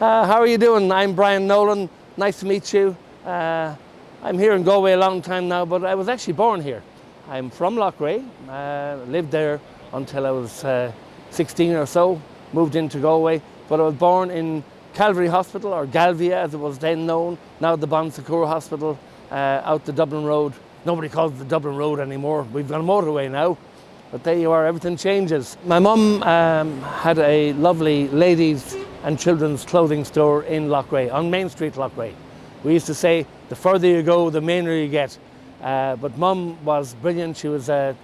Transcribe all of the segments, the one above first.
How are you doing? I'm Brian Nolan. Nice to meet you. I'm here in Galway a long time now, but I was actually born here. I'm from Loughrea. Lived there until I was 16 or so. Moved into Galway, but I was born in Calvary Hospital, or Galway as it was then known. Now the Bon Secours Hospital, out the Dublin Road. Nobody calls it the Dublin Road anymore. We've got a motorway now. But there you are, everything changes. My mum had a lovely ladies and children's clothing store in Loughrea, on Main Street, Loughrea. We used to say, the further you go, the meaner you get. But Mum was brilliant. She was an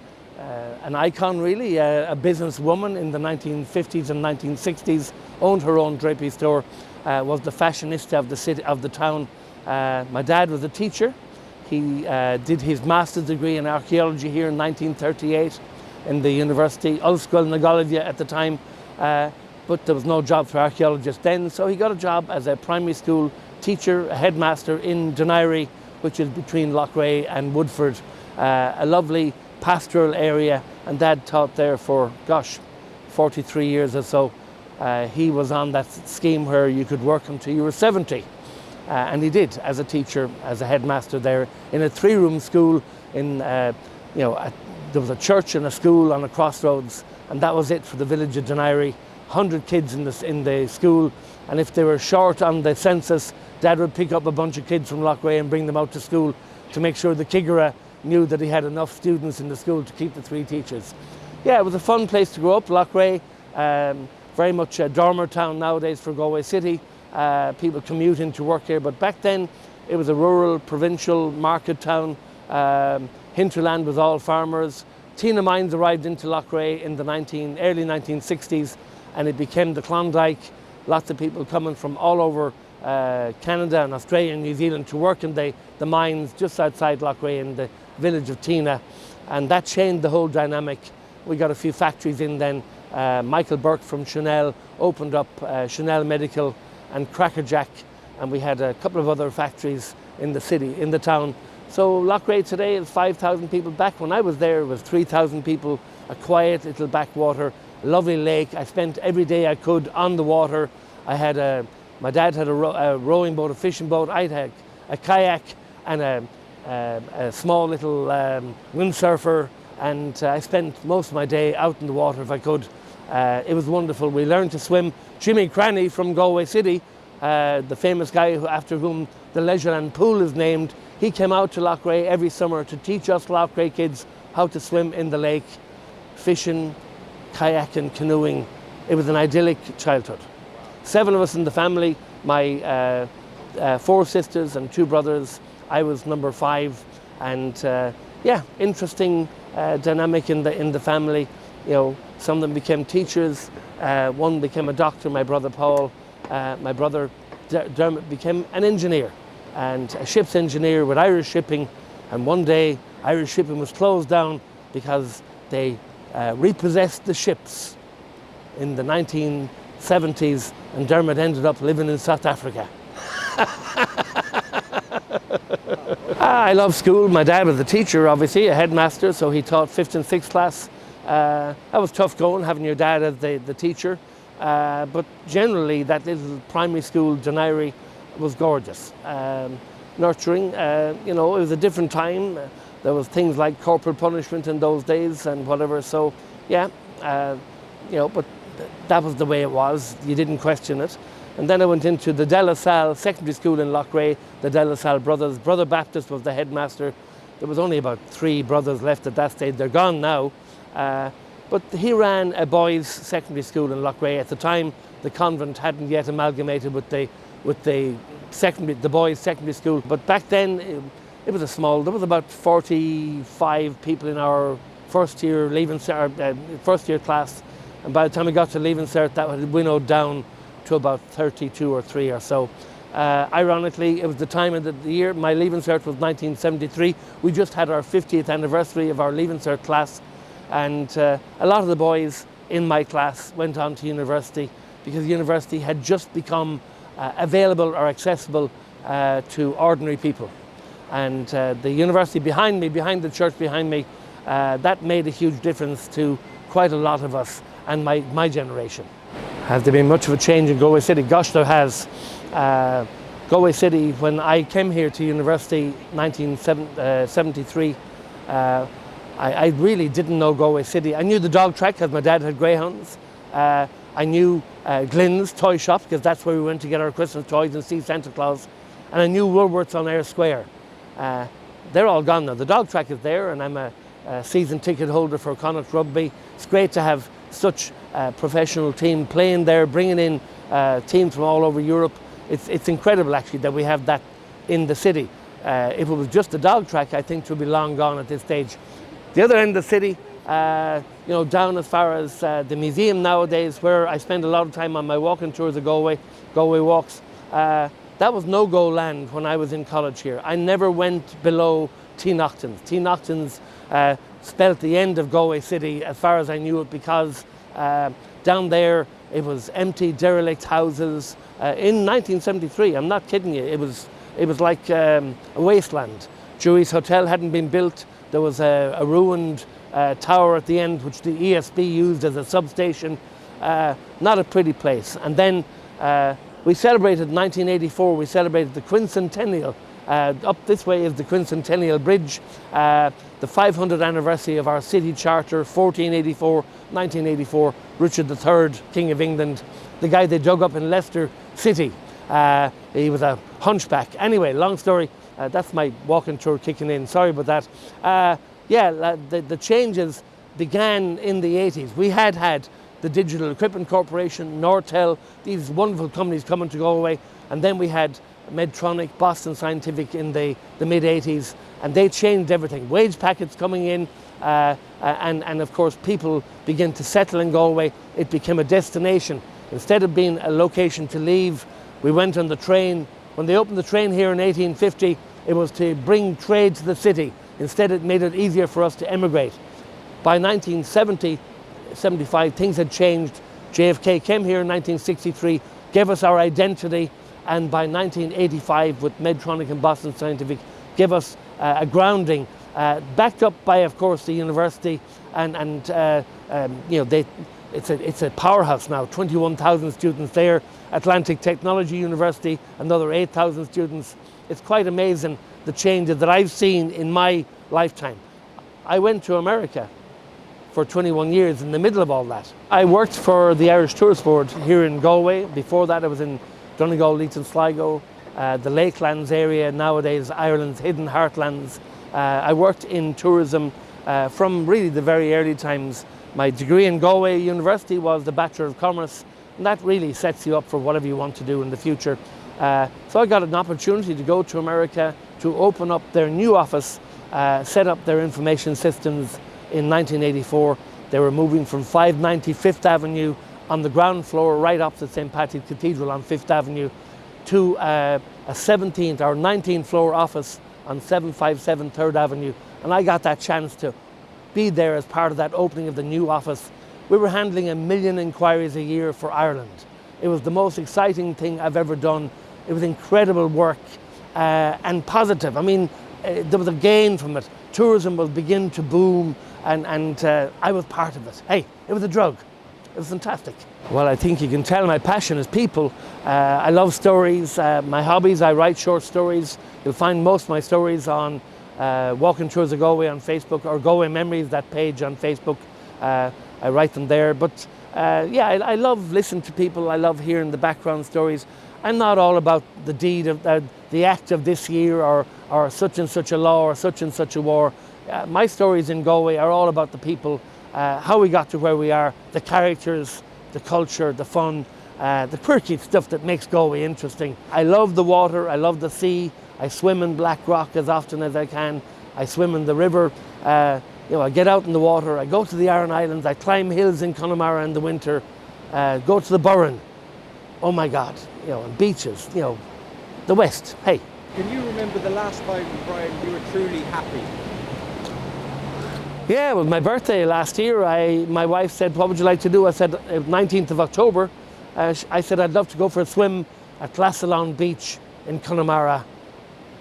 icon, really, a businesswoman in the 1950s and 1960s, owned her own drapery store, was the fashionista of the city, of the town. My dad was a teacher. He did his master's degree in archaeology here in 1938 in the university, Ulster na Galway at the time. But there was no job for archaeologists then, so he got a job as a primary school teacher, a headmaster in Dunirey, which is between Loughrea and Woodford, a lovely pastoral area, and Dad taught there for, 43 years or so. He was on that scheme where you could work until you were 70, and he did as a teacher, as a headmaster there in a three-room school. There was a church and a school on a crossroads, and that was it for the village of Dunirey. 100 kids in the school, and if they were short on the census, Dad would pick up a bunch of kids from Loughrea and bring them out to school to make sure the Kiggera knew that he had enough students in the school to keep the three teachers. Yeah, it was a fun place to grow up, Loughrea. Very much a dormer town nowadays for Galway City. People commute in to work here, but back then it was a rural, provincial market town. Hinterland was all farmers. Tina mines arrived into Loughrea in the early 1960s, and it became the Klondike. Lots of people coming from all over Canada and Australia and New Zealand to work in the mines just outside Loughrea in the village of Tina, and that changed the whole dynamic. We got a few factories in then. Michael Burke from Chanel opened up Chanel Medical and Cracker Jack, and we had a couple of other factories in the city, in the town. So Loughrea today is 5,000 people. Back when I was there, it was 3,000 people, a quiet little backwater, lovely lake. I spent every day I could on the water. My dad had a rowing boat, a fishing boat. I had a kayak and a small little windsurfer, and I spent most of my day out in the water if I could. It was wonderful. We learned to swim. Jimmy Cranny from Galway City, the famous guy after whom the Leisureland Pool is named, he came out to Loughrea every summer to teach us Loughrea kids how to swim in the lake, fishing, kayaking, canoeing. It was an idyllic childhood. 7 of us in the family, my 4 sisters and 2 brothers. I was number 5, and interesting dynamic in the family. Some of them became teachers. One became a doctor, my brother Paul. My brother Dermot became an engineer, and a ship's engineer with Irish Shipping. And one day, Irish Shipping was closed down because they repossessed the ships in the 1970s, and Dermot ended up living in South Africa. I love school. My dad was a teacher, obviously, a headmaster, so he taught 5th and 6th class. That was tough going, having your dad as the teacher. But generally, that little primary school, Dunirey, was gorgeous. Nurturing, it was a different time. There was things like corporal punishment in those days and whatever. So, but that was the way it was. You didn't question it. And then I went into the De La Salle Secondary School in Loughrea, the De La Salle brothers. Brother Baptist was the headmaster. There was only about 3 brothers left at that stage. They're gone now. But he ran a boys' secondary school in Loughrea. At the time, the convent hadn't yet amalgamated with the boys' secondary school. But back then, it was there was about 45 people in our first year class. And by the time we got to Leaving Cert, that had winnowed down to about 32 or 3 or so. Ironically, it was the time of the year, my Leaving Cert was 1973. We just had our 50th anniversary of our Leaving Cert class. And a lot of the boys in my class went on to university because university had just become available or accessible to ordinary people. And the university behind me, behind the church behind me, that made a huge difference to quite a lot of us. and my generation. Has there been much of a change in Galway City? Gosh, there has. Galway City, when I came here to university 1973, I really didn't know Galway City. I knew the dog track because my dad had greyhounds. I knew Glynn's toy shop because that's where we went to get our Christmas toys and see Santa Claus. And I knew Woolworths on Eyre Square. They're all gone now. The dog track is there, and I'm a season ticket holder for Connacht Rugby. It's great to have such a professional team playing there, bringing in teams from all over Europe. It's incredible actually that we have that in the city. If it was just the dog track, I think it would be long gone at this stage. The other end of the city, down as far as the museum nowadays, where I spend a lot of time on my walking tours of Galway walks. That was no-go land when I was in college here. I never went below T-Noctons. T-Noctons spelt the end of Galway City as far as I knew it, because down there it was empty, derelict houses. In 1973, I'm not kidding you, it was like a wasteland. Dewey's Hotel hadn't been built. There was a ruined tower at the end, which the ESB used as a substation. Not a pretty place. And then we celebrated 1984, we celebrated the quincentennial. Up this way is the quincentennial bridge, the 500th anniversary of our city charter, 1984, Richard III, King of England, the guy they dug up in Leicester City. He was a hunchback. Anyway, long story, that's my walking tour kicking in, sorry about that. The changes began in the 80s. We had the Digital Equipment Corporation, Nortel, these wonderful companies coming to Galway, and then we had Medtronic, Boston Scientific in the mid-80s, and they changed everything. Wage packets coming in, and of course people began to settle in Galway. It became a destination. Instead of being a location to leave, we went on the train. When they opened the train here in 1850, it was to bring trade to the city. Instead, it made it easier for us to emigrate. By 1975, things had changed. JFK came here in 1963, gave us our identity, and by 1985, with Medtronic and Boston Scientific, gave us a grounding, backed up by, of course, the university, it's a powerhouse now. 21,000 students there. Atlantic Technology University, another 8,000 students. It's quite amazing the changes that I've seen in my lifetime. I went to America for 21 years in the middle of all that. I worked for the Irish Tourist Board here in Galway. Before that, I was in Donegal, Leitrim, Sligo, the Lakelands area, nowadays Ireland's hidden heartlands. I worked in tourism from really the very early times. My degree in Galway University was the Bachelor of Commerce, and that really sets you up for whatever you want to do in the future. So I got an opportunity to go to America to open up their new office, set up their information systems in 1984. They were moving from 590 Fifth Avenue on the ground floor right opposite St. Patrick's Cathedral on Fifth Avenue to a 17th or 19th floor office on 757 3rd Avenue. And I got that chance to be there as part of that opening of the new office. We were handling 1 million inquiries a year for Ireland. It was the most exciting thing I've ever done. It was incredible work and positive. I mean, there was a gain from it. Tourism will begin to boom, and I was part of it. Hey, it was a drug. It was fantastic. Well, I think you can tell my passion is people. I love stories. My hobbies, I write short stories. You'll find most of my stories on Walking Tours of Galway on Facebook, or Galway Memories, that page on Facebook. I write them there. But I love listening to people. I love hearing the background stories. I'm not all about the deed of the act of this year, or such and such a law, or such and such a war. My stories in Galway are all about the people, how we got to where we are, the characters, the culture, the fun, the quirky stuff that makes Galway interesting. I love the water, I love the sea. I swim in Black Rock as often as I can. I swim in the river. I get out in the water. I go to the Aran Islands. I climb hills in Connemara in the winter. Go to the Burren. Oh my God, and beaches, the West. Hey. Can you remember the last time, Brian, you were truly happy? Yeah, well, my birthday last year, my wife said, what would you like to do? I said, 19th of October. I said, I'd love to go for a swim at Glassalon Beach in Connemara.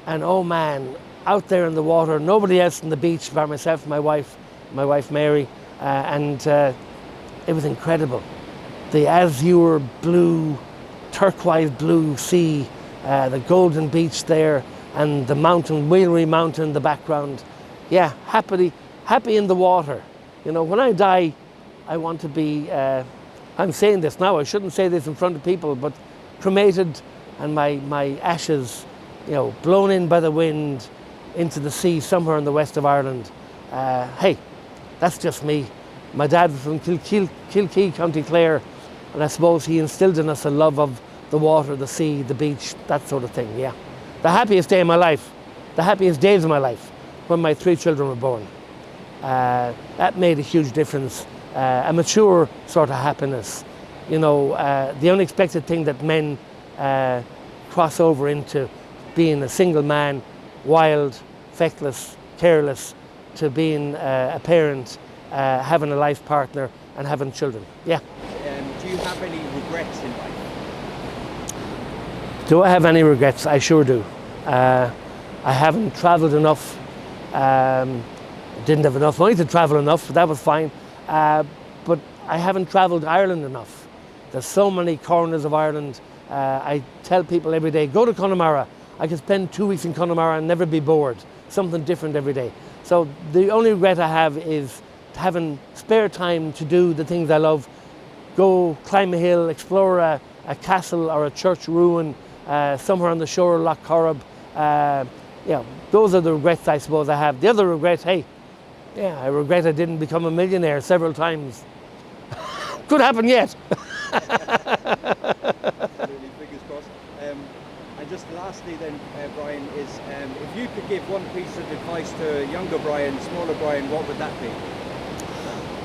And oh man, out there in the water, nobody else on the beach but myself and my wife Mary. it was incredible. The azure blue, turquoise blue sea, the golden beach there, and the mountain, Wheelry Mountain in the background. Yeah, happy in the water. You know, when I die, I want to be, I'm saying this now, I shouldn't say this in front of people, but cremated and my ashes, you know, blown in by the wind into the sea somewhere in the west of Ireland. Hey, that's just me. My dad was from Kilkee, County Clare, and I suppose he instilled in us a love of the water, the sea, the beach, that sort of thing, yeah. The happiest day of my life, the happiest days of my life, when my 3 children were born. That made a huge difference, a mature sort of happiness. You know, the unexpected thing that men cross over into being a single man, wild, feckless, careless, to being a parent, having a life partner and having children, yeah. Do you have any regrets in life? Do I have any regrets? I sure do. I haven't travelled enough. Didn't have enough money to travel enough, that was fine. But I haven't travelled Ireland enough. There's so many corners of Ireland. I tell people every day, go to Connemara. I could spend 2 weeks in Connemara and never be bored. Something different every day. So the only regret I have is having spare time to do the things I love. Go climb a hill, explore a castle or a church ruin somewhere on the shore of Lough Corrib. Yeah, those are the regrets I suppose I have. The other regret, hey, yeah, I regret I didn't become a millionaire several times. Could happen yet. Absolutely, fingers crossed. And just lastly then, Brian, is if you could give one piece of advice to younger Brian, smaller Brian, what would that be?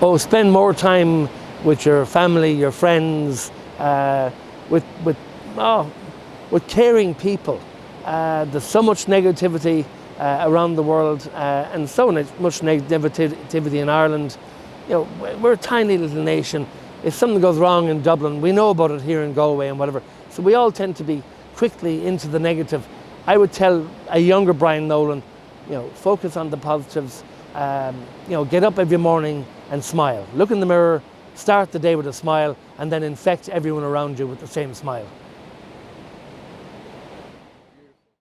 Oh, spend more time with your family, your friends, with caring people. There's so much negativity around the world, and so much negativity in Ireland. You know, we're a tiny little nation. If something goes wrong in Dublin, we know about it here in Galway and whatever. So we all tend to be quickly into the negative. I would tell a younger Brian Nolan, you know, focus on the positives. You know, get up every morning and smile. Look in the mirror, start the day with a smile, and then infect everyone around you with the same smile.